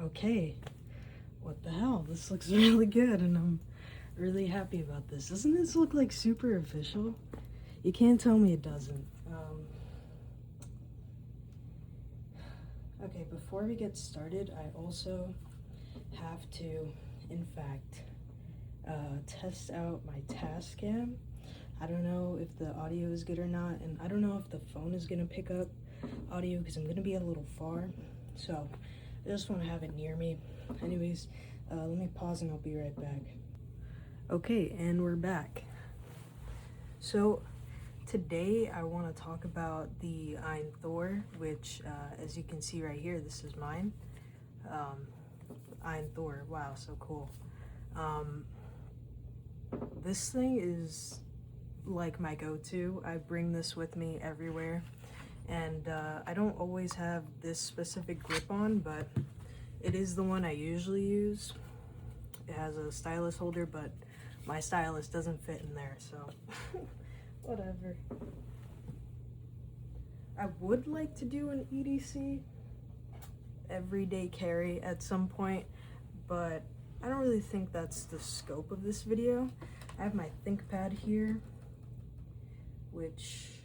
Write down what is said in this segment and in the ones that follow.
Okay, what the hell? This looks really good and I'm really happy about this. Doesn't this look like super official? You can't tell me it doesn't. Okay, before we get started, I also have to, in fact, test out my Tascam. I don't know if the audio is good or not, and I don't know if the phone is gonna pick up audio because I'm gonna be a little far, so I just want to have it near me. Anyways, let me pause and I'll be right back. Okay, and we're back. So today I want to talk about the Thor, which as you can see right here, this is mine. Thor, wow, so cool. This thing is like my go-to. I bring this with me everywhere, and I don't always have this specific grip on, but it is the one I usually use. It has a stylus holder, but my stylus doesn't fit in there, so whatever. I would like to do an EDC, everyday carry, at some point, but I don't really think that's the scope of this video. I have my ThinkPad here, which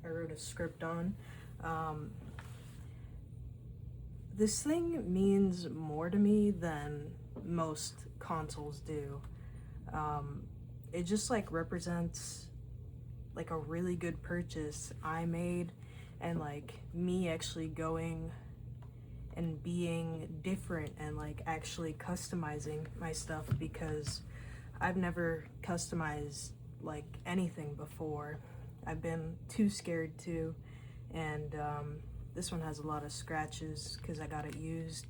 I wrote a script on. This thing means more to me than most consoles do. It just like represents like a really good purchase I made, and like me actually going and being different and like actually customizing my stuff, because I've never customized like anything before. I've been too scared to, and this one has a lot of scratches because I got it used.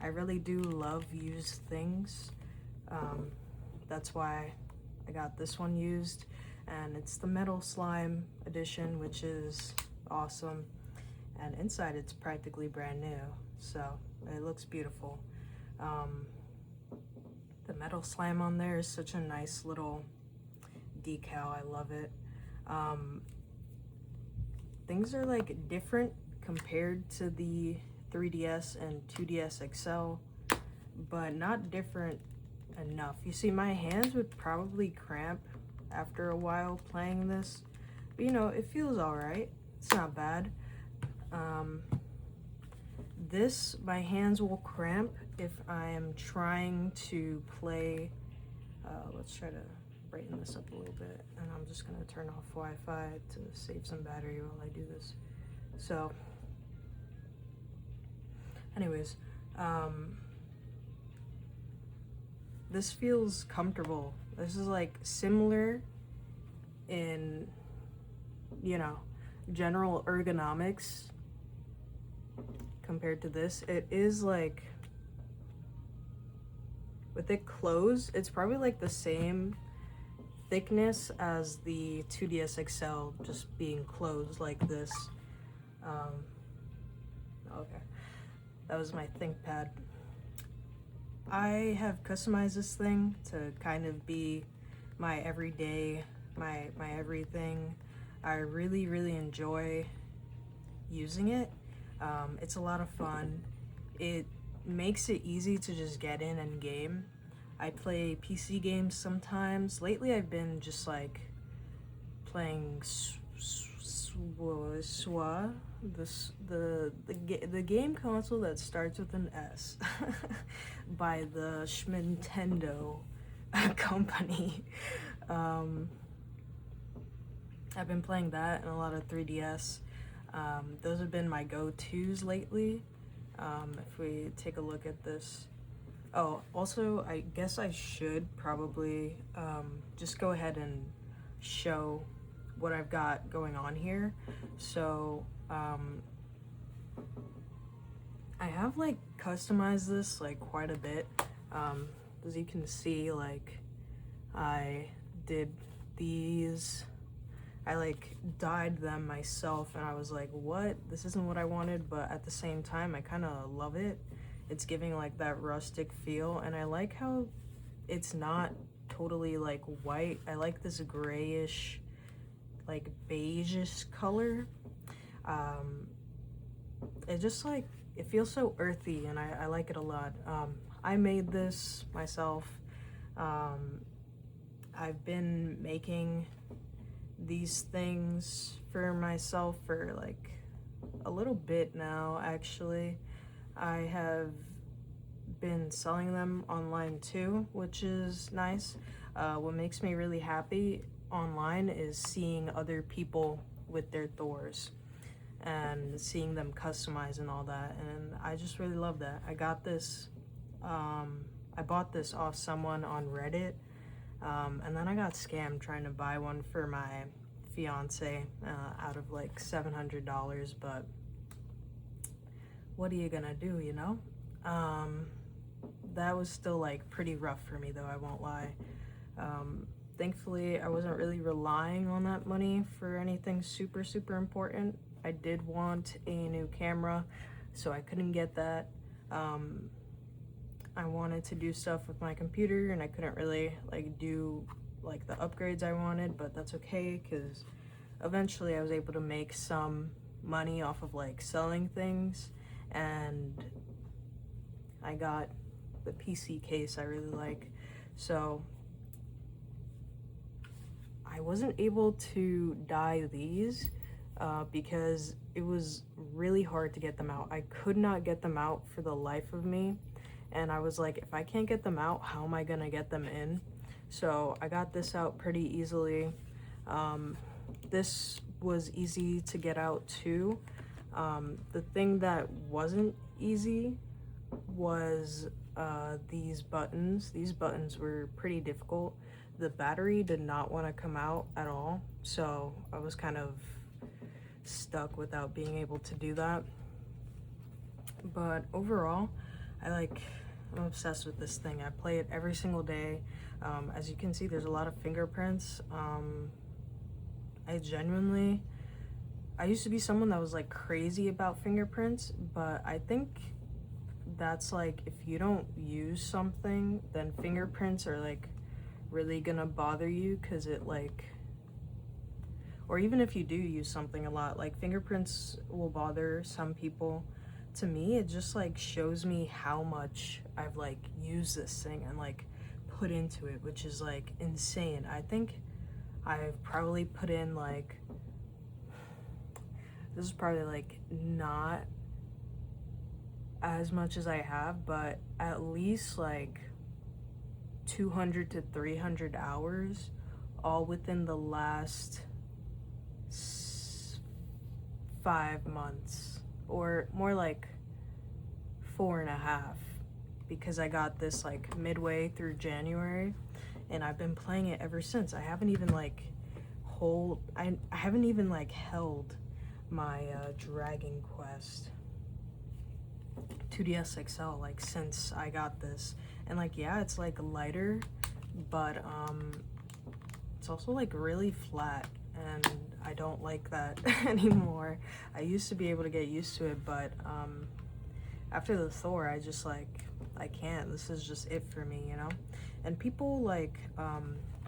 I really do love used things. That's why I got this one used, and it's the metal slime edition, which is awesome. And inside it's practically brand new, so it looks beautiful. The metal slime on there is such a nice little decal. I love it. Things are like different compared to the 3DS and 2DS XL, but not different enough. You see, my hands would probably cramp after a while playing this, but you know, it feels all right. It's not bad. My hands will cramp if I am trying to play. Let's try to brighten this up a little bit, and I'm just gonna turn off Wi-Fi to save some battery while I do this. So anyways, this feels comfortable. This is like similar in, you know, general ergonomics compared to this. It is like, with it closed, it's probably like the same thickness as the 2DS XL, just being closed like this. Okay, that was my ThinkPad. I have customized this thing to kind of be my everyday, my everything. I really enjoy using it. It's a lot of fun. It makes it easy to just get in and game. I play PC games sometimes. Lately I've been just like playing the game console that starts with an S by the Nintendo company. I've been playing that and a lot of 3DS. Those have been my go-tos lately. If we take a look at this. Oh, also, I guess I should probably just go ahead and show what I've got going on here. So I have like customized this like quite a bit. As you can see, like I did these, I like dyed them myself, and I was like, what? This isn't what I wanted, but at the same time I kind of love it. It's giving like that rustic feel, and I like how it's not totally like white. I like this grayish, like beige-ish color. It just like, it feels so earthy, and I like it a lot. I made this myself. I've been making these things for myself for like a little bit now, actually. I have been selling them online too, which is nice. What makes me really happy online is seeing other people with their Thors and seeing them customize and all that, and I just really love that. I got this, I bought this off someone on Reddit, and then I got scammed trying to buy one for my fiance out of like $700, but what are you gonna do, you know? That was still like pretty rough for me though, I won't lie. Thankfully, I wasn't really relying on that money for anything super important. I did want a new camera, so I couldn't get that. I wanted to do stuff with my computer, and I couldn't really like do like the upgrades I wanted, but that's okay, because eventually I was able to make some money off of like selling things, and I got the PC case I really like. So I wasn't able to dye these because it was really hard to get them out. I could not get them out for the life of me, and I was like, if I can't get them out, how am I gonna get them in? So I got this out pretty easily. This was easy to get out too. The thing that wasn't easy was these buttons. These buttons were pretty difficult. The battery did not want to come out at all, so I was kind of stuck without being able to do that. But overall, I'm obsessed with this thing. I play it every single day. As you can see, there's a lot of fingerprints. I used to be someone that was like crazy about fingerprints, but I think that's like, if you don't use something, then fingerprints are like really gonna bother you, because it like, or even if you do use something a lot, like fingerprints will bother some people. To me, it just like shows me how much I've like used this thing and like put into it, which is like insane. I think I've probably put in like, this is probably like not as much as I have, but at least like 200 to 300 hours, all within the last 5 months, or more like 4.5, because I got this like midway through January, and I've been playing it ever since. I haven't even like I haven't even like held my Dragon Quest 2DS XL like since I got this. And like, yeah, it's like lighter, but it's also like really flat, and I don't like that anymore. I used to be able to get used to it, but after the Thor, I just like, I can't. This is just it for me, you know? And people like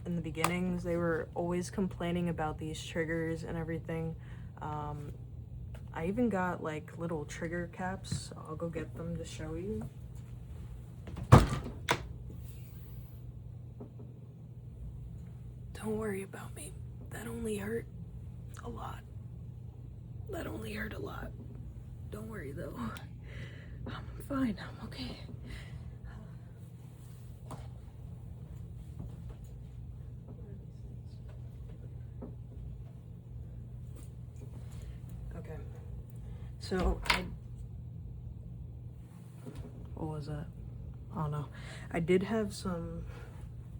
in the beginnings, they were always complaining about these triggers and everything. I even got like little trigger caps. I'll go get them to show you. Don't worry about me. That only hurt a lot. That only hurt a lot. Don't worry though. I'm fine. I'm okay. Okay. So what was that? Oh no. I did have some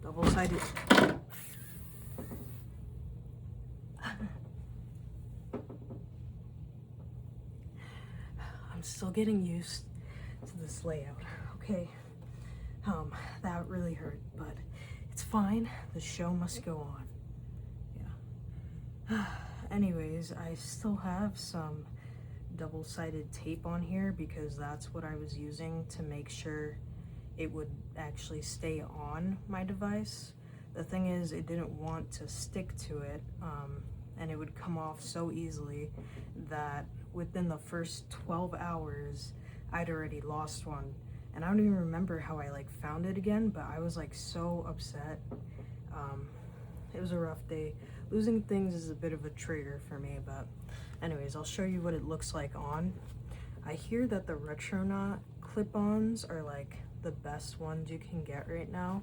double-sided. I'm still getting used to this layout, okay? That really hurt, but it's fine. The show must go on. Yeah. Anyways, I still have some double-sided tape on here because that's what I was using to make sure it would actually stay on my device. The thing is, it didn't want to stick to it, and it would come off so easily that within the first 12 hours, I'd already lost one. And I don't even remember how I like found it again, but I was like so upset. It was a rough day. Losing things is a bit of a trigger for me, but anyways, I'll show you what it looks like on. I hear that the retronaut clip-ons are like the best ones you can get right now,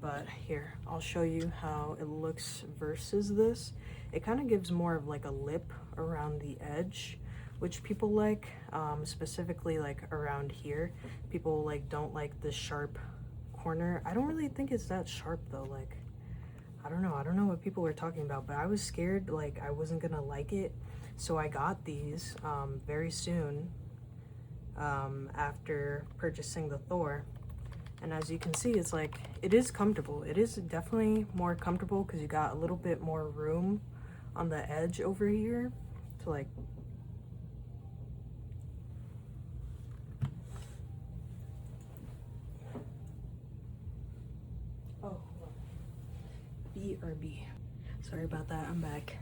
but here, I'll show you how it looks versus this. It kind of gives more of like a lip around the edge, which people like, specifically like around here. People like don't like the sharp corner. I don't really think it's that sharp though. Like, I don't know what people were talking about, but I was scared like I wasn't gonna like it. So I got these very soon after purchasing the Thor. And as you can see, it's like, it is comfortable. It is definitely more comfortable because you got a little bit more room on the edge over here to like, oh, BRB. Sorry about that, I'm back.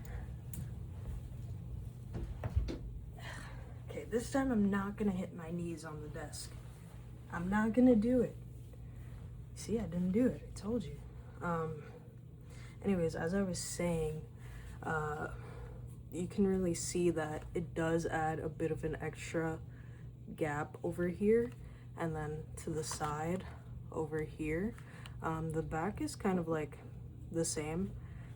Okay, this time I'm not gonna hit my knees on the desk. I'm not gonna do it. See, I didn't do it, I told you. Anyways, as I was saying, you can really see that it does add a bit of an extra gap over here, and then to the side over here. The back is kind of like the same.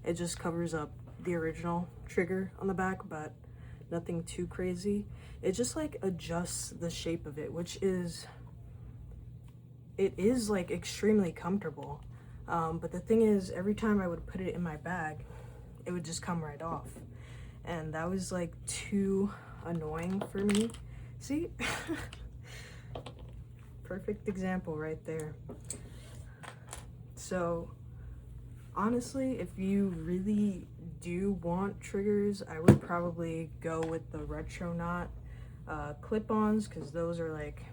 It just covers up the original trigger on the back, but nothing too crazy. It just like adjusts the shape of it, which is, it is like extremely comfortable. But the thing is, every time I would put it in my bag, it would just come right off. And that was like too annoying for me. See? Perfect example right there. So honestly, if you really do want triggers, I would probably go with the retronaut clip-ons, because those are like,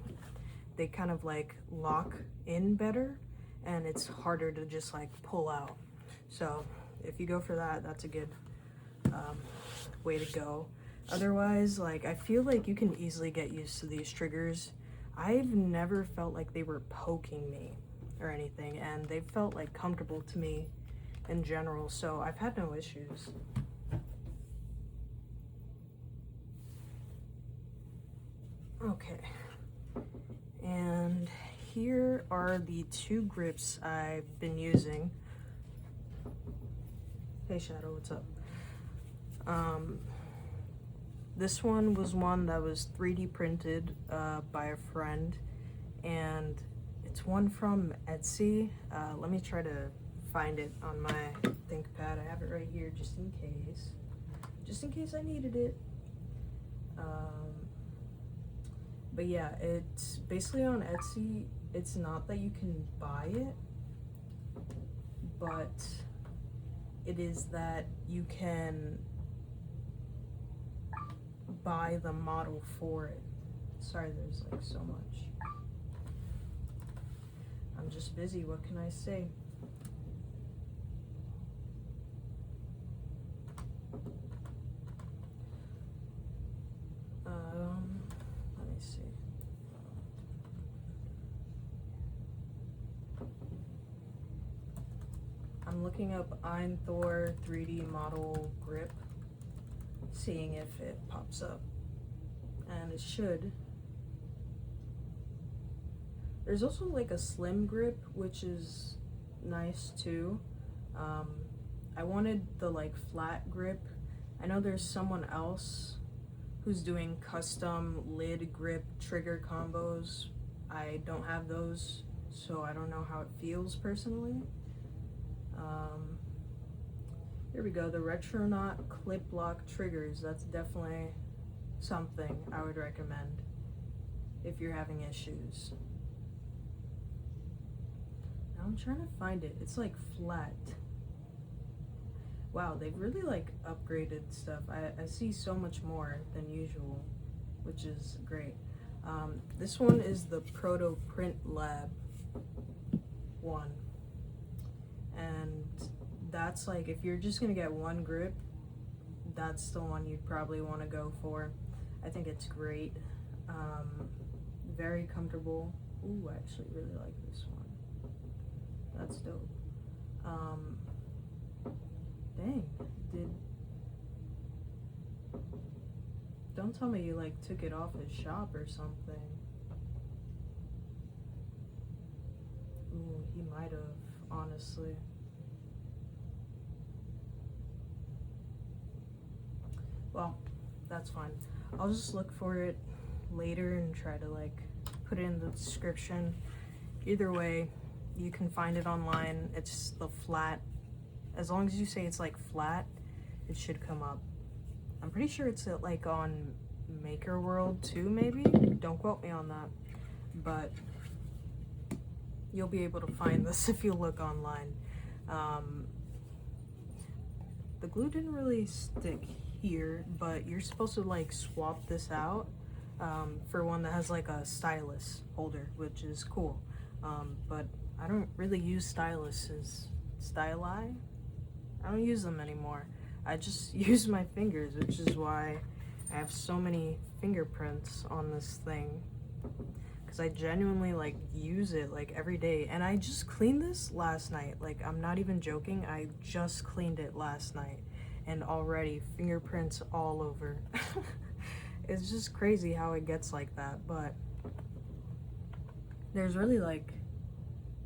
they kind of like lock in better and it's harder to just like pull out. So if you go for that, that's a good way to go. Otherwise, like, I feel like you can easily get used to these triggers. I've never felt like they were poking me or anything, and they felt like comfortable to me in general, so I've had no issues. Okay, and here are the two grips I've been using. Hey Shadow, what's up? This one was one that was 3D printed by a friend, and it's one from Etsy. Let me try to find it on my ThinkPad. I have it right here just in case I needed it. But yeah, it's basically on Etsy. It's not that you can buy it, but it is that you can buy the model for it. Sorry, there's like so much. I'm just busy, what can I say? Let me see. I'm looking up thor 3D model grip, seeing if it pops up, and it should. There's also like a slim grip, which is nice too. I wanted the like flat grip. I know there's someone else who's doing custom lid grip trigger combos. I don't have those, so I don't know how it feels personally. Here we go, the retronaut clip lock triggers. That's definitely something I would recommend if you're having issues. Now I'm trying to find it. It's like flat. Wow, they've really like upgraded stuff. I see so much more than usual, which is great. This one is the Proto Print Lab one. And that's like, if you're just gonna get one grip, that's the one you'd probably want to go for. I think it's great. very comfortable. Ooh, I actually really like this one. That's dope. Dang, don't tell me you like took it off his shop or something. Ooh, he might have, honestly. Well, that's fine. I'll just look for it later and try to like put it in the description. Either way, you can find it online. It's the flat. As long as you say it's like flat, it should come up. I'm pretty sure it's like on Maker World too, maybe? Don't quote me on that. But you'll be able to find this if you look online. The glue didn't really stick here, but you're supposed to like swap this out for one that has like a stylus holder, which is cool. But I don't really use styluses. Styli? I don't use them anymore. I just use my fingers, which is why I have so many fingerprints on this thing. Because I genuinely like use it like every day. And I just cleaned this last night. Like, I'm not even joking. I just cleaned it last night. And already fingerprints all over. It's just crazy how it gets like that. But there's really like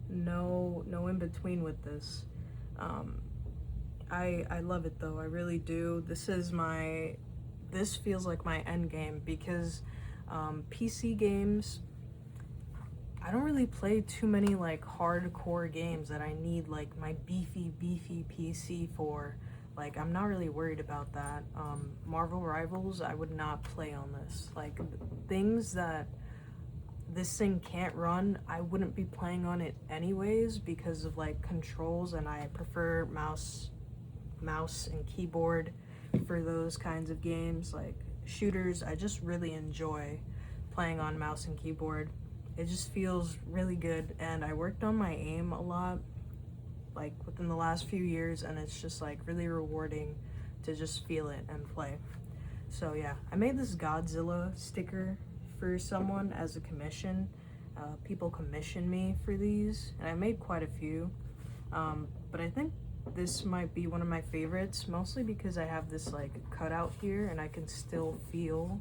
no in between with this. I love it though, I really do. This feels like my end game because PC games, I don't really play too many like hardcore games that I need like my beefy PC for. Like, I'm not really worried about that. Marvel Rivals, I would not play on this. Like, things that this thing can't run, I wouldn't be playing on it anyways because of like controls, and I prefer mouse and keyboard for those kinds of games. Like shooters, I just really enjoy playing on mouse and keyboard. It just feels really good, and I worked on my aim a lot like within the last few years, and it's just like really rewarding to just feel it and play. So yeah, I made this Godzilla sticker for someone as a commission. People commission me for these, and I made quite a few, but I think this might be one of my favorites, mostly because I have this like cutout here and I can still feel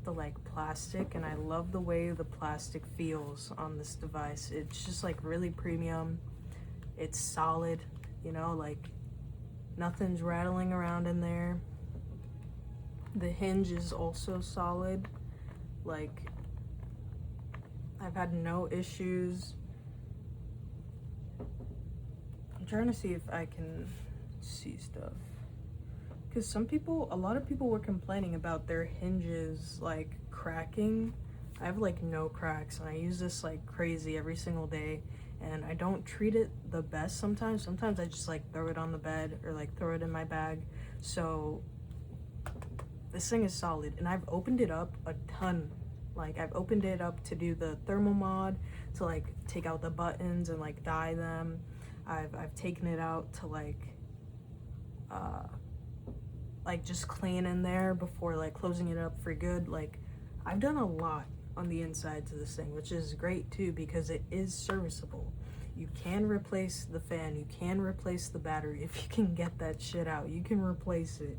the like plastic, and I love the way the plastic feels on this device. It's just like really premium. It's solid, you know, like nothing's rattling around in there. The hinge is also solid. Like, I've had no issues. I'm trying to see if I can see stuff, because a lot of people were complaining about their hinges like cracking. I have like no cracks, and I use this like crazy every single day, and I don't treat it the best sometimes. Sometimes I just like throw it on the bed or like throw it in my bag. So this thing is solid, and I've opened it up a ton. Like, I've opened it up to do the thermal mod, to like take out the buttons and like dye them. I've taken it out to like just clean in there before like closing it up for good. Like, I've done a lot on the insides of this thing, which is great too because it is serviceable. You can replace the fan, you can replace the battery. If you can get that shit out, you can replace it.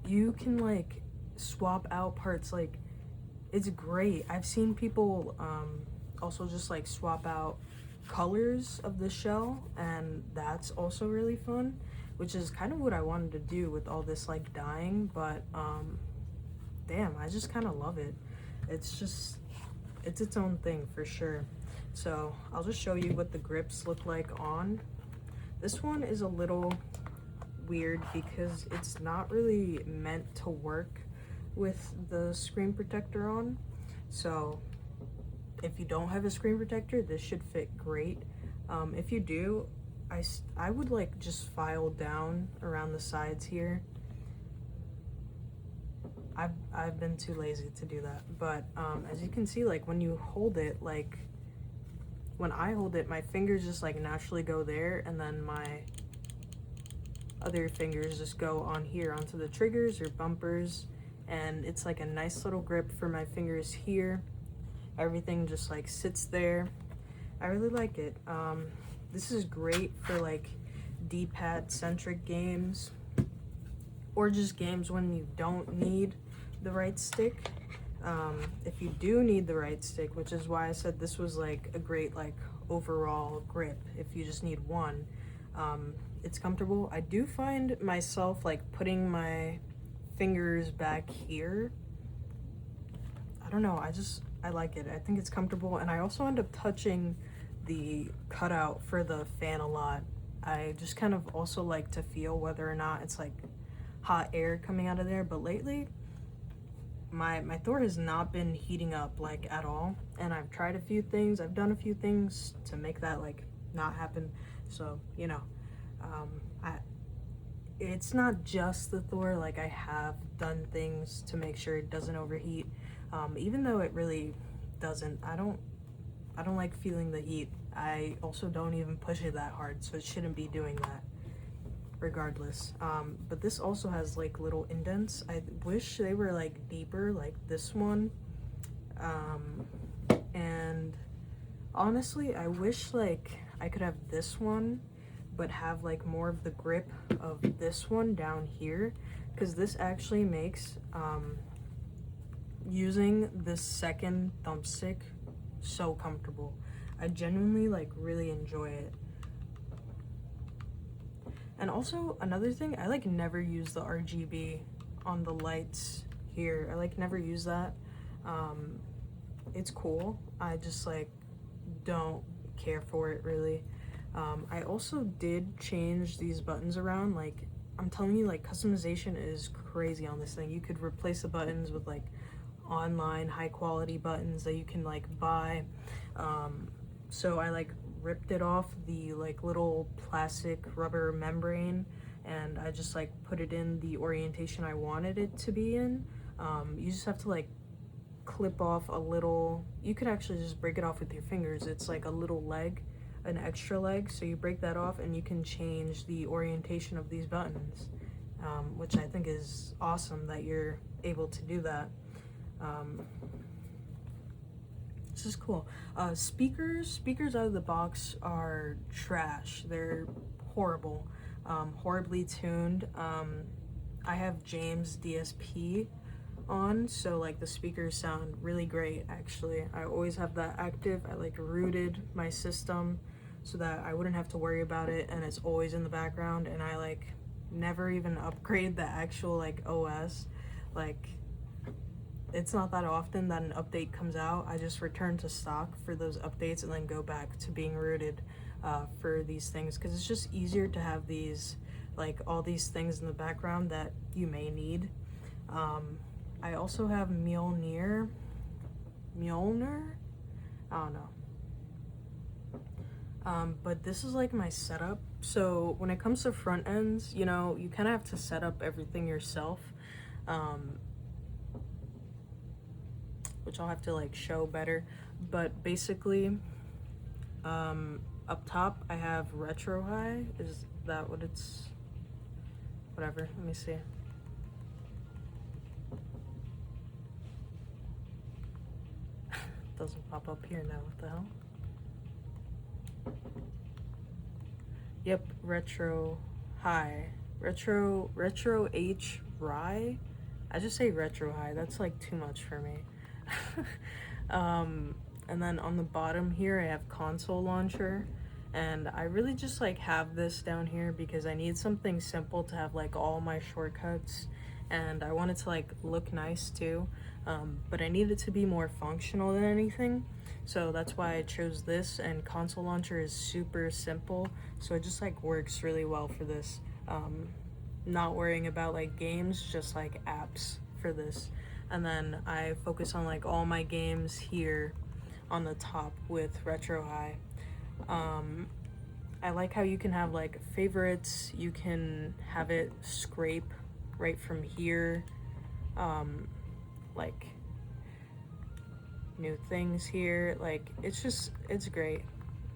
You can like swap out parts. Like, it's great. I've seen people also just like swap out colors of the shell, and that's also really fun, which is kind of what I wanted to do with all this like dyeing. But damn, I just kind of love it. It's its own thing for sure. So I'll just show you what the grips look like on. This one is a little weird because it's not really meant to work with the screen protector on. So if you don't have a screen protector, this should fit great. If you do, I would like just file down around the sides here. I've been too lazy to do that, but as you can see, like when you hold it, like when I hold it, my fingers just like naturally go there, and then my other fingers just go on here onto the triggers or bumpers, and it's like a nice little grip for my fingers here. Everything just like sits there. I really like it. This is great for like D-pad centric games, or just games when you don't need the right stick. If you do need the right stick, which is why I said this was like a great like overall grip if you just need one, it's comfortable. I do find myself like putting my fingers back here. I don't know, I like it. I think it's comfortable, and I also end up touching the cutout for the fan a lot. I just kind of also like to feel whether or not it's like hot air coming out of there, but lately my Thor has not been heating up like at all, and I've tried a few things, I've done a few things to make that like not happen. So you know, it's not just the Thor, like I have done things to make sure it doesn't overheat, even though it really doesn't. I don't like feeling the heat. I also don't even push it that hard, so it shouldn't be doing that regardless. But this also has like little indents. I wish they were like deeper, like this one. And honestly, I wish like I could have this one but have like more of the grip of this one down here, because this actually makes using this second thumbstick so comfortable. I genuinely like really enjoy it. And also another thing, I like never use the RGB on the lights here. I like never use that. It's cool, I just like don't care for it really. I also did change these buttons around. Like, I'm telling you, like, customization is crazy on this thing. You could replace the buttons with like online high quality buttons that you can like buy. So I like ripped it off the like little plastic rubber membrane, and I just like put it in the orientation I wanted it to be in. You just have to like clip off a little, you could actually just break it off with your fingers. It's like a little leg, an extra leg, so you break that off and you can change the orientation of these buttons, which I think is awesome that you're able to do that. This is cool. Speakers out of the box are trash. They're horrible, horribly tuned. I have James DSP on, so like the speakers sound really great actually. I always have that active. I like rooted my system so that I wouldn't have to worry about it, and it's always in the background, and I like never even upgrade the actual like OS. Like, it's not that often that an update comes out. I just return to stock for those updates and then go back to being rooted for these things, because it's just easier to have these, like, all these things in the background that you may need. I also have Mjolnir? I don't know. But this is like my setup. So when it comes to front ends, you know, you kind of have to set up everything yourself, which I'll have to like show better. But basically, up top I have retro high. Is that what it's? Whatever, let me see. Doesn't pop up here now, what the hell? Yep, retro high. Retro H rye? I just say retro high, that's like too much for me. And then on the bottom here I have console launcher, and I really just like have this down here because I need something simple to have like all my shortcuts, and I want it to like look nice too, but I need it to be more functional than anything, so that's why I chose this. And console launcher is super simple, so it just like works really well for this. Not worrying about like games, just like apps for this. And then I focus on like all my games here on the top with retro high. I like how you can have like favorites, you can have it scrape right from here, like new things here. Like, it's great.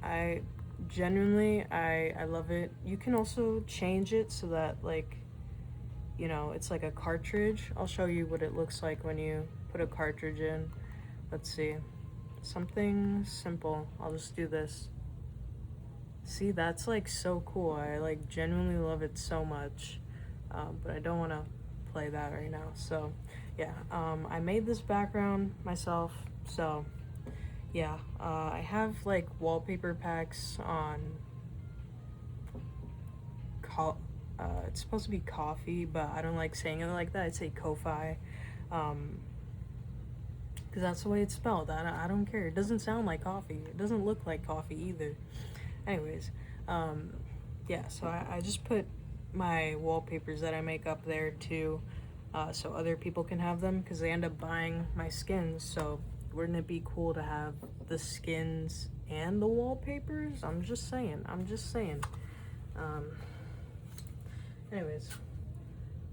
I genuinely, I love it. You can also change it so that like you know, it's like a cartridge. I'll show you what it looks like when you put a cartridge in. Let's see. Something simple. I'll just do this. See, that's like so cool. I like genuinely love it so much. But I don't want to play that right now. So yeah, I made this background myself. So yeah, I have like wallpaper packs on it's supposed to be coffee, but I don't like saying it like that. I'd say Ko-Fi, because that's the way it's spelled. I don't care. It doesn't sound like coffee. It doesn't look like coffee either. Anyways, yeah, so I just put my wallpapers that I make up there too, so other people can have them, because they end up buying my skins. So wouldn't it be cool to have the skins and the wallpapers? I'm just saying. Anyways,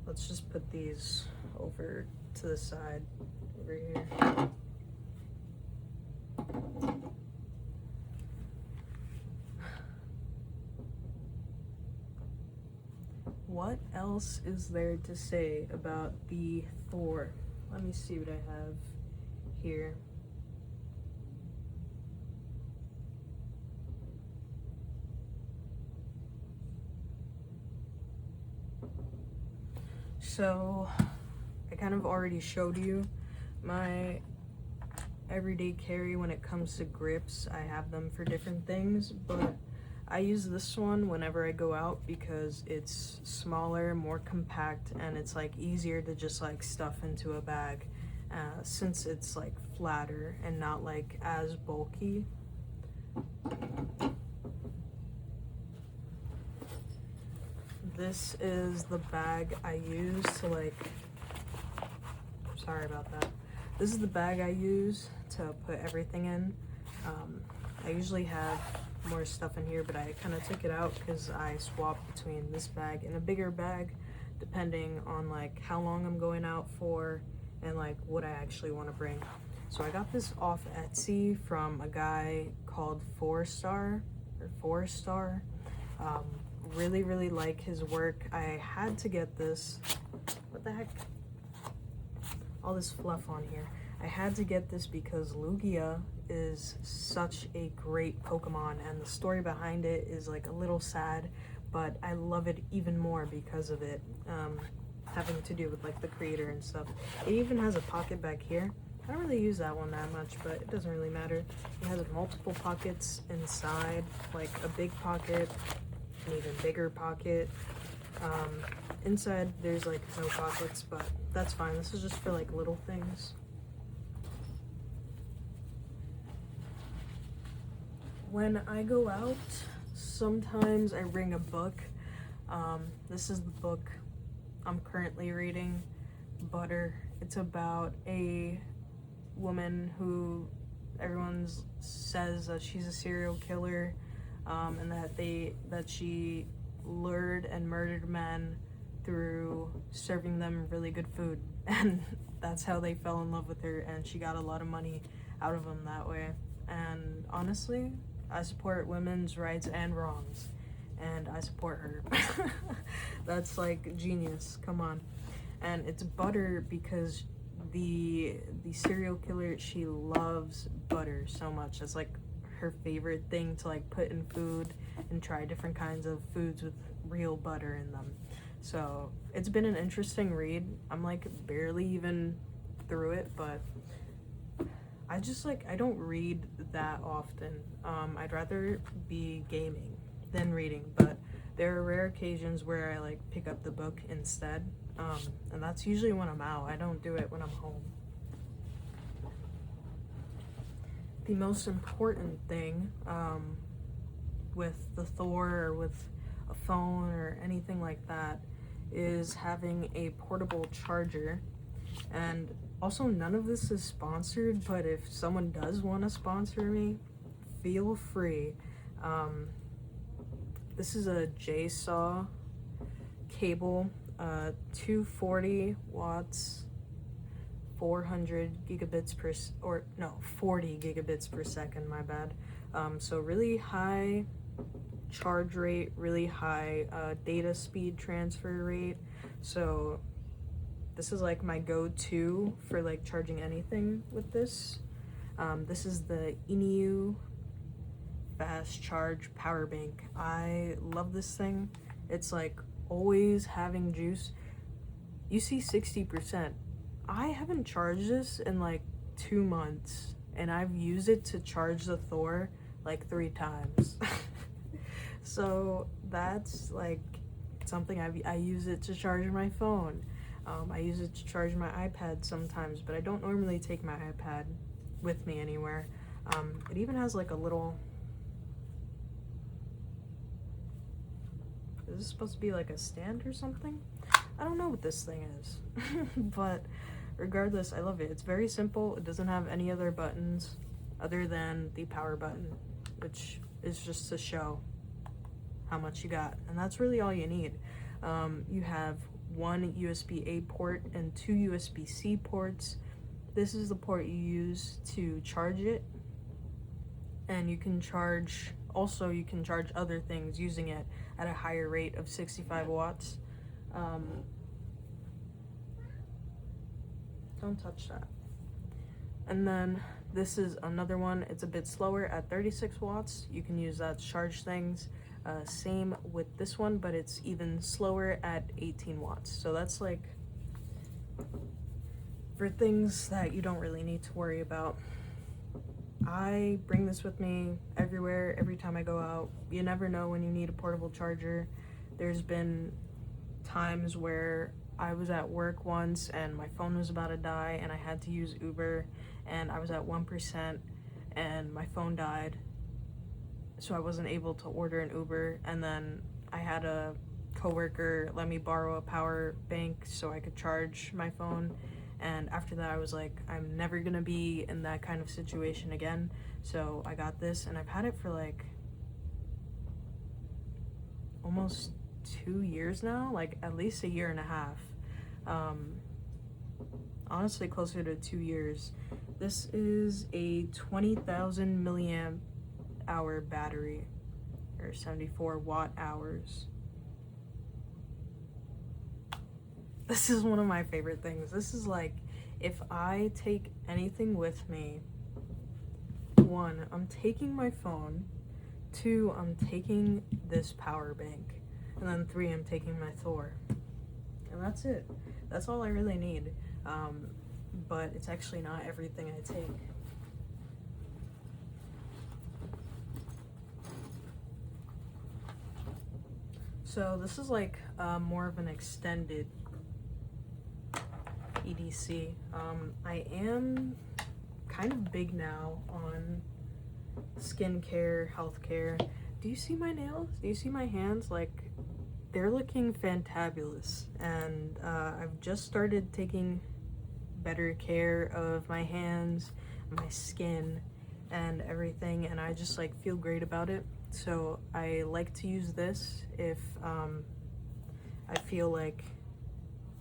let's just put these over to the side over here. What else is there to say about the Thor? Let me see what I have here. So I kind of already showed you my everyday carry when it comes to grips. I have them for different things, but I use this one whenever I go out because it's smaller, more compact, and it's like easier to just like stuff into a bag, since it's like flatter and not like as bulky. This is the bag I use to like, sorry about that. This is the bag I use to put everything in. I usually have more stuff in here, but I kind of took it out because I swapped between this bag and a bigger bag depending on like how long I'm going out for and like what I actually want to bring. So I got this off Etsy from a guy called thor. Really like his work. I had to get this. What the heck? All this fluff on here. I had to get this because Lugia is such a great Pokemon, and the story behind it is like a little sad, but I love it even more because of it, having to do with like the creator and stuff. It even has a pocket back here. I don't really use that one that much, but it doesn't really matter. It has multiple pockets inside, like a big pocket, an even bigger pocket. Inside there's like no pockets, but that's fine. This is just for like little things. When I go out, sometimes I bring a book. This is the book I'm currently reading, Butter. It's about a woman who everyone says that she's a serial killer, and that she lured and murdered men through serving them really good food, and that's how they fell in love with her, and she got a lot of money out of them that way. And honestly, I support women's rights and wrongs, and I support her. That's like genius, come on. And it's Butter because the serial killer, she loves butter so much. It's like her favorite thing to like put in food and try different kinds of foods with real butter in them. So it's been an interesting read. I'm like barely even through it, but I just like, I don't read that often. I'd rather be gaming than reading, but there are rare occasions where I like pick up the book instead, and that's usually when I'm out. I don't do it when I'm home. The most important thing with the Thor or with a phone or anything like that is having a portable charger. And also, none of this is sponsored, but if someone does want to sponsor me, feel free. This is a JSaw cable, 240 watts, 400 gigabits per, or no, 40 gigabits per second, my bad. So really high charge rate, really high data speed transfer rate. So this is like my go-to for like charging anything with this. This is the Inu fast charge power bank. I love this thing. It's like always having juice. You see 60%. I haven't charged this in like 2 months, and I've used it to charge the Thor like 3 times. So that's like something I use it to charge my phone. I use it to charge my iPad sometimes, but I don't normally take my iPad with me anywhere. It even has like a little, is this supposed to be like a stand or something? I don't know what this thing is, but regardless, I love it. It's very simple. It doesn't have any other buttons other than the power button, which is just to show how much you got, and that's really all you need. You have one USB-A port and 2 USB-C ports. This is the port you use to charge it, and you can charge other things using it at a higher rate of 65 watts. Don't touch that. And then this is another one. It's a bit slower at 36 watts. You can use that to charge things. Same with this one, but it's even slower at 18 watts. So that's like for things that you don't really need to worry about. I bring this with me everywhere, every time I go out. You never know when you need a portable charger. There's been times where I was at work once and my phone was about to die and I had to use Uber, and I was at 1% and my phone died, so I wasn't able to order an Uber. And then I had a coworker let me borrow a power bank so I could charge my phone, and after that I was like, I'm never gonna be in that kind of situation again. So I got this, and I've had it for like almost 2 years now, like at least 1.5 years. Honestly closer to 2 years. This is a 20,000 milliamp hour battery, or 74 watt hours. This is one of my favorite things. This is like, if I take anything with me, 1, I'm taking my phone, 2, I'm taking this power bank, and then 3, I'm taking my Thor. And that's it. That's all I really need. But it's actually not everything I take. So this is like more of an extended EDC. I am kind of big now on skincare, healthcare. Do you see my nails? Do you see my hands? Like, they're looking fantabulous, and I've just started taking better care of my hands, my skin, and everything, and I just like feel great about it. So I like to use this if I feel like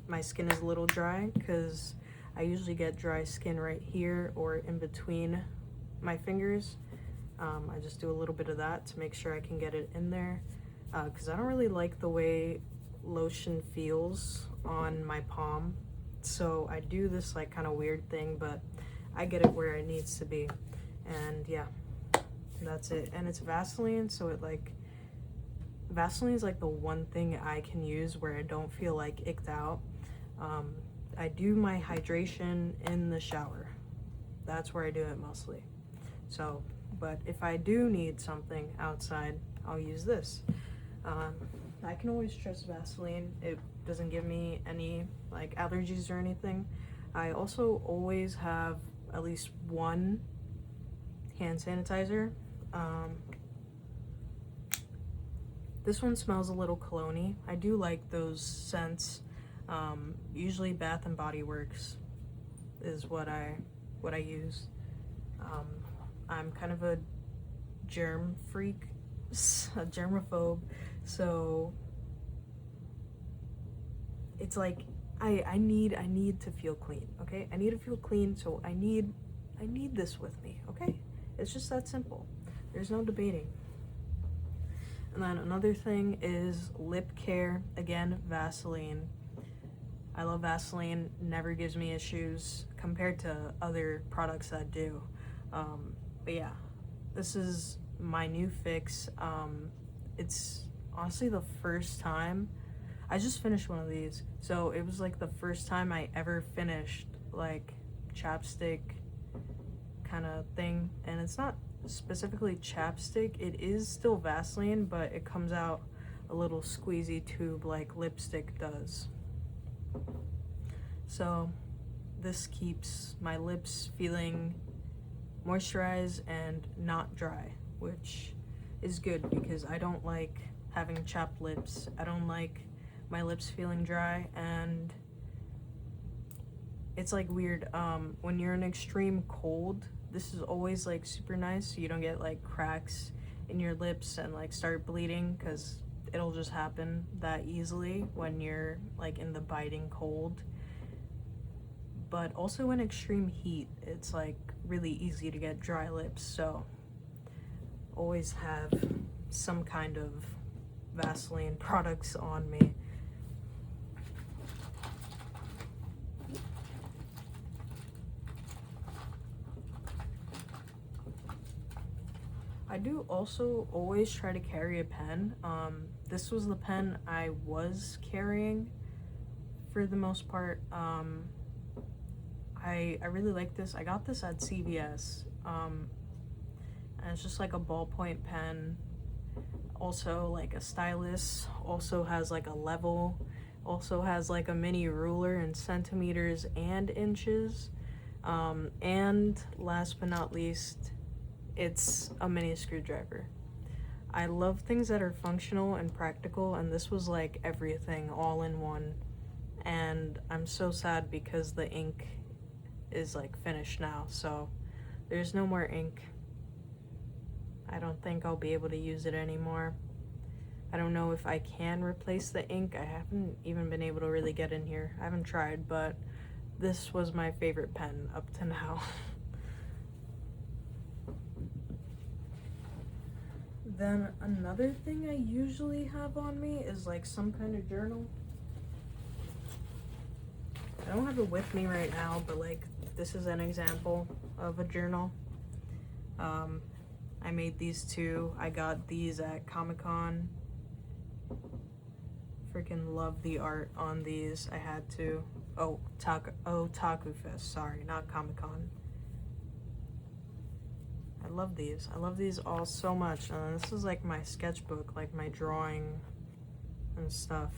my skin is a little dry, because I usually get dry skin right here or in between my fingers. I just do a little bit of that to make sure I can get it in there, because I don't really like the way lotion feels on my palm. So I do this like kind of weird thing, but I get it where it needs to be. And yeah, that's it. And it's Vaseline, so it like, Vaseline is like the one thing I can use where I don't feel like icked out. I do my hydration in the shower. That's where I do it mostly. So, but if I do need something outside, I'll use this. I can always trust Vaseline. It doesn't give me any like allergies or anything. I also always have at least one hand sanitizer. This one smells a little cologne-y. I do like those scents. Usually Bath and Body Works is what I use. I'm kind of a germ freak, a germaphobe, so it's like I need to feel clean, okay? I need to feel clean, so I need this with me, okay? It's just that simple. There's no debating. And then another thing is lip care. Again, Vaseline. I love Vaseline, never gives me issues compared to other products that do. But yeah, this is my new fix. It's honestly the first time I just finished one of these, so it was like the first time I ever finished like chapstick kind of thing. And it's not specifically chapstick, it is still Vaseline, but it comes out a little squeezy tube like lipstick does. So this keeps my lips feeling moisturized and not dry, which is good because I don't like having chapped lips. I don't like my lips feeling dry, and it's like weird. When you're in extreme cold, this is always like super nice so you don't get like cracks in your lips and like start bleeding, because it'll just happen that easily when you're like in the biting cold. But also in extreme heat, it's like really easy to get dry lips, so always have some kind of Vaseline products on me. I do also always try to carry a pen. This was the pen I was carrying for the most part. I really like this. I got this at CVS. And it's just like a ballpoint pen. Also like a stylus. Also has like a level. Also has like a mini ruler in centimeters and inches. And last but not least, it's a mini screwdriver. I love things that are functional and practical, and this was like everything all in one. And I'm so sad because the ink is like finished now, so there's no more ink. I don't think I'll be able to use it anymore. I don't know if I can replace the ink. I haven't even been able to really get in here. I haven't tried, but this was my favorite pen up to now. Then another thing I usually have on me is like some kind of journal. I don't have it with me right now, but like this is an example of a journal. I made these two. I got these at Comic-Con. Freaking love the art on these. I had to. Taku Fest. Sorry, not Comic-Con. I love these. I love these all so much. And this is like my sketchbook, like my drawing and stuff.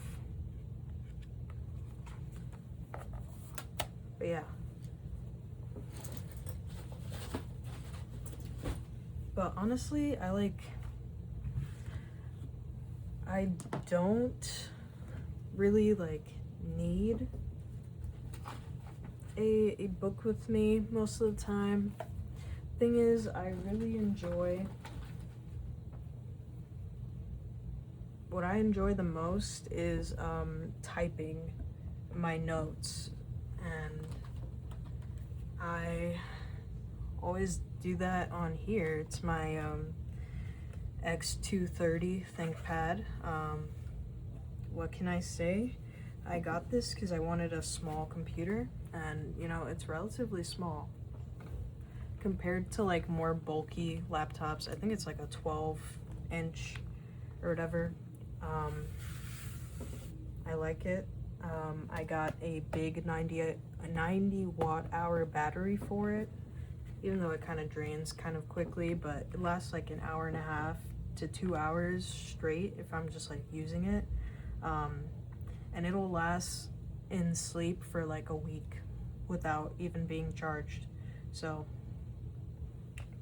But yeah. But honestly, I don't really like need a book with me most of the time. Thing is, I really enjoy, what I enjoy the most is typing my notes, and I always do that on here. It's my X230 ThinkPad. What can I say? I got this because I wanted a small computer, and you know, it's relatively small compared to like more bulky laptops. I think it's like a 12-inch or whatever. I like it. I got a big 90 watt-hour battery for it, even though it kind of drains kind of quickly, but it lasts like an hour and a half to 2 hours straight if I'm just like using it. And it'll last in sleep for like a week without even being charged. So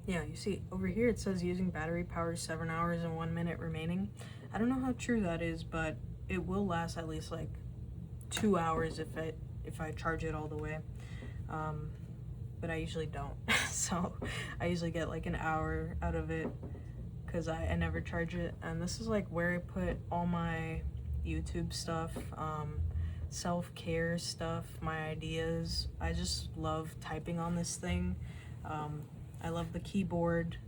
yeah, you see over here it says using battery power 7 hours and 1 minute remaining. I don't know how true that is, but it will last at least like 2 hours if I charge it all the way. But I usually don't. So I usually get like an hour out of it because I never charge it. And this is like where I put all my YouTube stuff, self-care stuff, my ideas. I just love typing on this thing. I love the keyboard.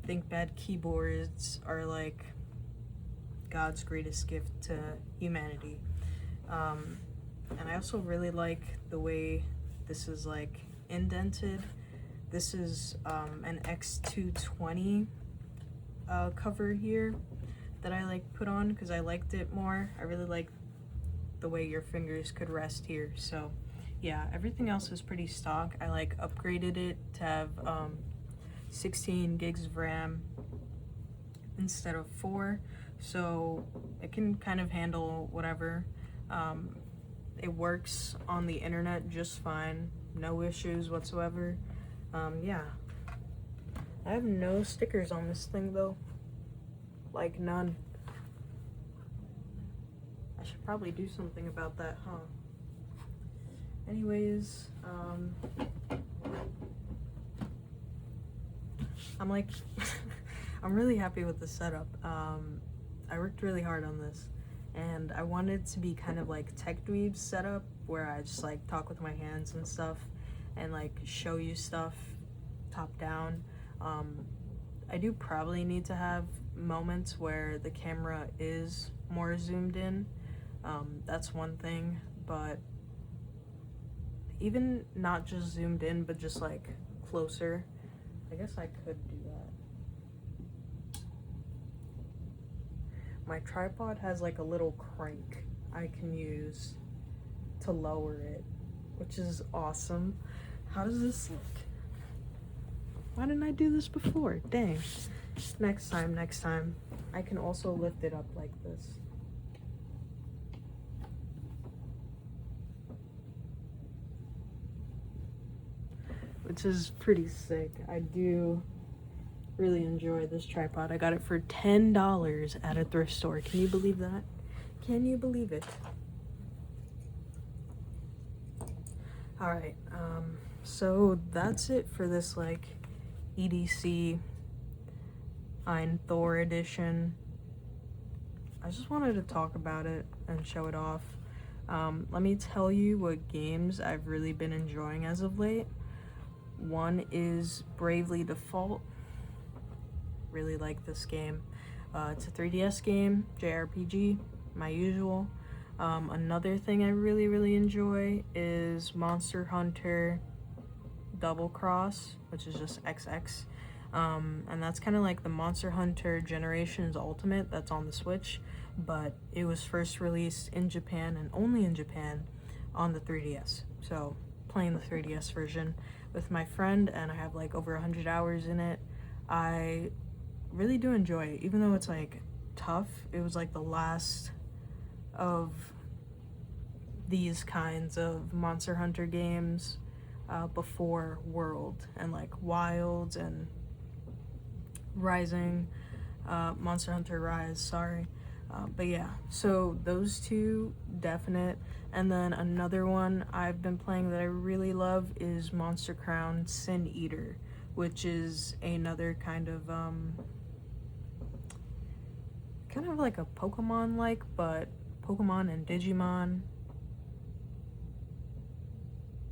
ThinkPad keyboards are like God's greatest gift to humanity. And I also really like the way this is like indented. This is an X220 cover here that I like put on because I liked it more. I really like the way your fingers could rest here. So yeah, everything else is pretty stock. I like upgraded it to have 16 gigs of RAM instead of 4, so it can kind of handle whatever. It works on the internet just fine, no issues whatsoever. Yeah, I have no stickers on this thing though, like none. I should probably do something about that, huh? Anyways, I'm like, I'm really happy with the setup. I worked really hard on this, and I wanted to be kind of like Tech Dweeb's setup, where I just like talk with my hands and stuff, and like show you stuff top down. I do probably need to have moments where the camera is more zoomed in. That's one thing, but even not just zoomed in, but just like closer, I guess I could do that. My tripod has like a little crank I can use to lower it, which is awesome. How does this look? Why didn't I do this before? Dang. Next time. I can also lift it up like this. Which is pretty sick. I do really enjoy this tripod. I got it for $10 at a thrift store. Can you believe that? Can you believe it? Alright, so that's it for this like EDC Ein Thor edition. I just wanted to talk about it and show it off. Let me tell you what games I've really been enjoying as of late. One is Bravely Default. Really like this game. It's a 3DS game, JRPG, my usual. Another thing I really enjoy is Monster Hunter Double Cross, which is just XX. And that's kind of like the Monster Hunter Generations Ultimate that's on the Switch, but it was first released in Japan and only in Japan on the 3DS. So playing the 3DS version with my friend, and I have like over 100 hours in it. I really do enjoy it, even though it's like tough. It was like the last of these kinds of Monster Hunter games before World and like Wilds and Rising, Monster Hunter Rise, sorry. But yeah, so those two, definite. And then another one I've been playing that I really love is Monster Crown Sin Eater, which is another kind of like a Pokemon-like, but Pokemon and Digimon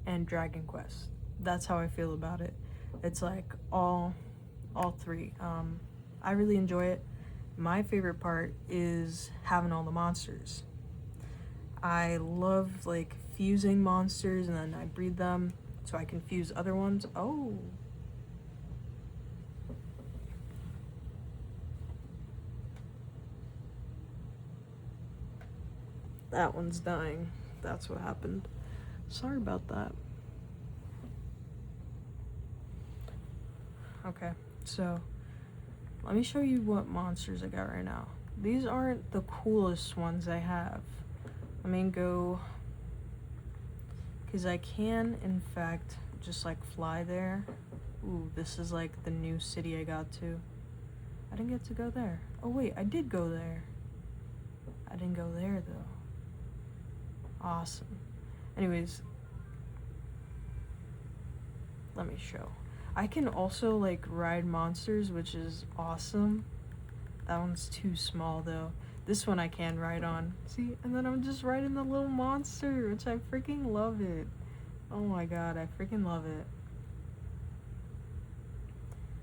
and Dragon Quest. That's how I feel about it. It's like all three. I really enjoy it. My favorite part is having all the monsters. I love like fusing monsters, and then I breed them so I can fuse other ones. Oh. That one's dying. That's what happened. Sorry about that. Okay, so let me show you what monsters I got right now. These aren't the coolest ones I have. Let me go, because I can, in fact, just like fly there. Ooh, this is like the new city I got to. I didn't get to go there. Oh wait, I did go there. I didn't go there though. Awesome. Anyways, let me show. I can also like ride monsters, which is awesome. That one's too small though. This one I can ride on. See, and then I'm just riding the little monster, which I freaking love it. Oh my god, I freaking love it.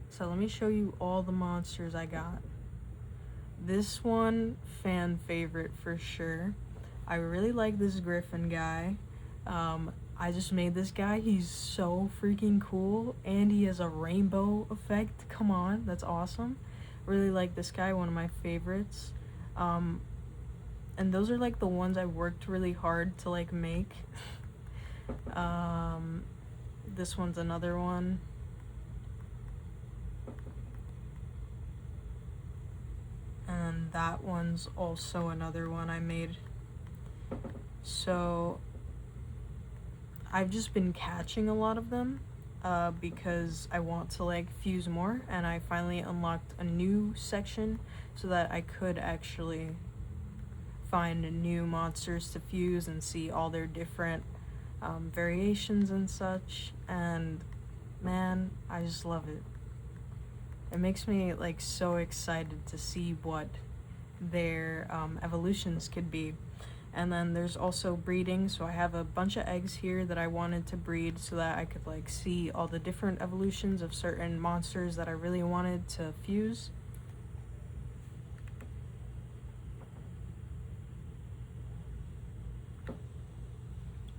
So let me show you all the monsters I got. This one, fan favorite for sure. I really like this griffin guy. I just made this guy. He's so freaking cool, and he has a rainbow effect. Come on, that's awesome. Really like this guy, one of my favorites. And those are like the ones I worked really hard to like make. This one's another one. And that one's also another one I made. So I've just been catching a lot of them because I want to like fuse more, and I finally unlocked a new section so that I could actually find new monsters to fuse and see all their different variations and such. And man, I just love it. It makes me like so excited to see what their evolutions could be. And then there's also breeding, so I have a bunch of eggs here that I wanted to breed so that I could like see all the different evolutions of certain monsters that I really wanted to fuse.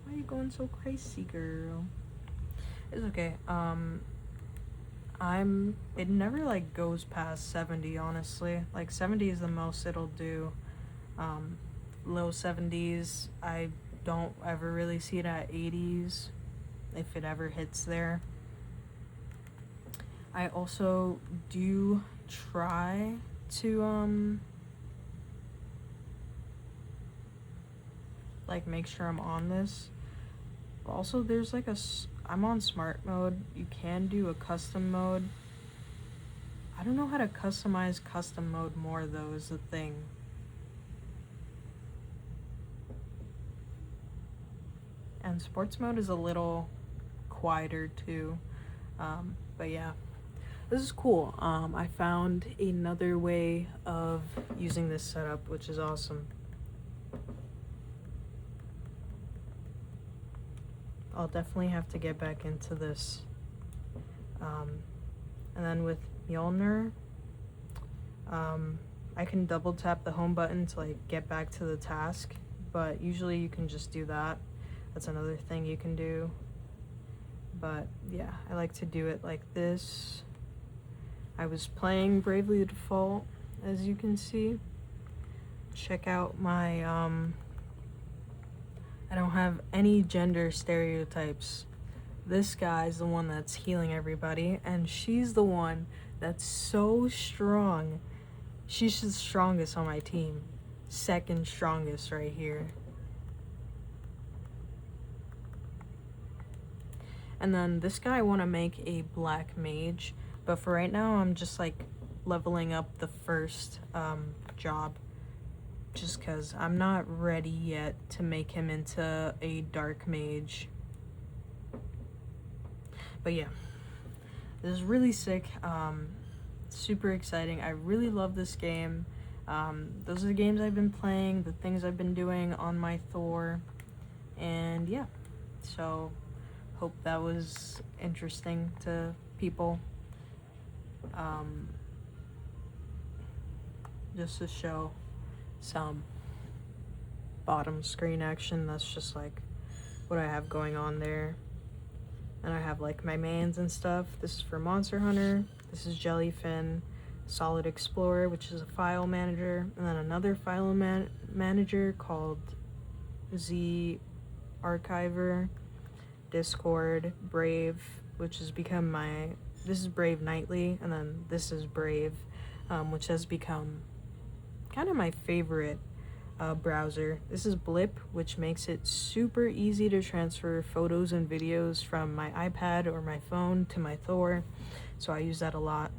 Why are you going so crazy, girl? It's okay. It never like goes past 70, honestly. Like 70 is the most it'll do. Low 70s. I don't ever really see it at 80s, if it ever hits there. I also do try to like make sure I'm on this. Also, there's like I'm on smart mode. You can do a custom mode. I don't know how to customize custom mode more though, is the thing. And sports mode is a little quieter too. But yeah, this is cool. I found another way of using this setup, which is awesome. I'll definitely have to get back into this. And then with Mjolnir, I can double tap the home button to like get back to the task, but usually you can just do that. That's another thing you can do. But yeah, I like to do it like this. I was playing Bravely Default, as you can see. Check out my, I don't have any gender stereotypes. This guy's the one that's healing everybody, and she's the one that's so strong. She's the strongest on my team. Second strongest right here. And then this guy I want to make a black mage, but for right now I'm just like leveling up the first job, just because I'm not ready yet to make him into a dark mage. But yeah, this is really sick. Super exciting. I really love this game. Those are the games I've been playing, the things I've been doing on my Thor, and yeah, so hope that was interesting to people. Just to show some bottom screen action, that's just like what I have going on there. And I have like my mains and stuff. This is for Monster Hunter, this is Jellyfin, Solid Explorer, which is a file manager, and then another file manager called Z Archiver, Discord, Brave, which has become this is Brave Nightly, and then this is Brave, which has become kind of my favorite browser. This is Blip, which makes it super easy to transfer photos and videos from my iPad or my phone to my Thor, so I use that a lot.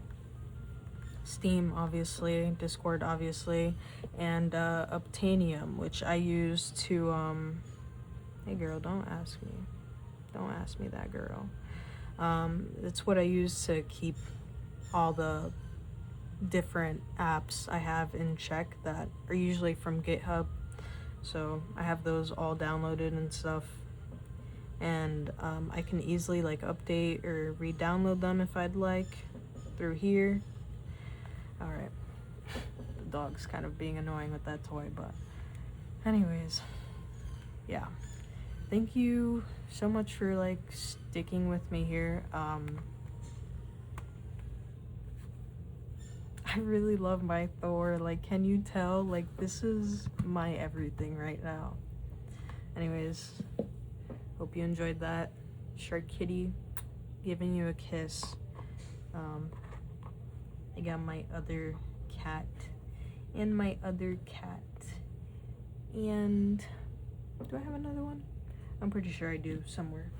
Steam, obviously, Discord, obviously, and Obtainium, which I use to, hey girl, don't ask me that, girl. It's what I use to keep all the different apps I have in check that are usually from GitHub, so I have those all downloaded and stuff, and I can easily like update or re-download them if I'd like through here. Alright, the dog's kind of being annoying with that toy, but anyways. yeah, thank you so much for like sticking with me here. I really love my Thor. Like, can you tell? Like, this is my everything right now. Anyways, hope you enjoyed that. Shark Kitty, giving you a kiss. I got my other cat and my other cat. And do I have another one? I'm pretty sure I do somewhere.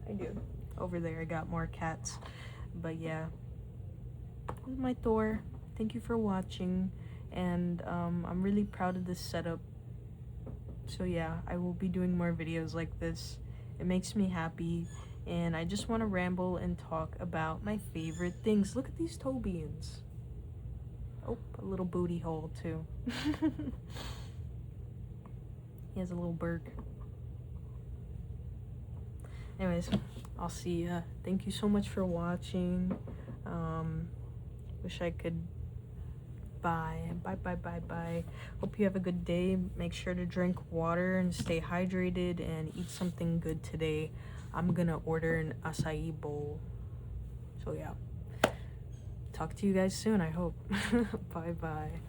I do. Over there, I got more cats. But yeah, this is my Thor. Thank you for watching. And I'm really proud of this setup. So yeah, I will be doing more videos like this. It makes me happy. And I just want to ramble and talk about my favorite things. Look at these toe beans. Oh, a little booty hole too. He has a little berg. Anyways, I'll see ya. Thank you so much for watching. Wish I could bye. Hope you have a good day. Make sure to drink water and stay hydrated and eat something good today. I'm gonna order an acai bowl. So yeah. Talk to you guys soon, I hope. Bye.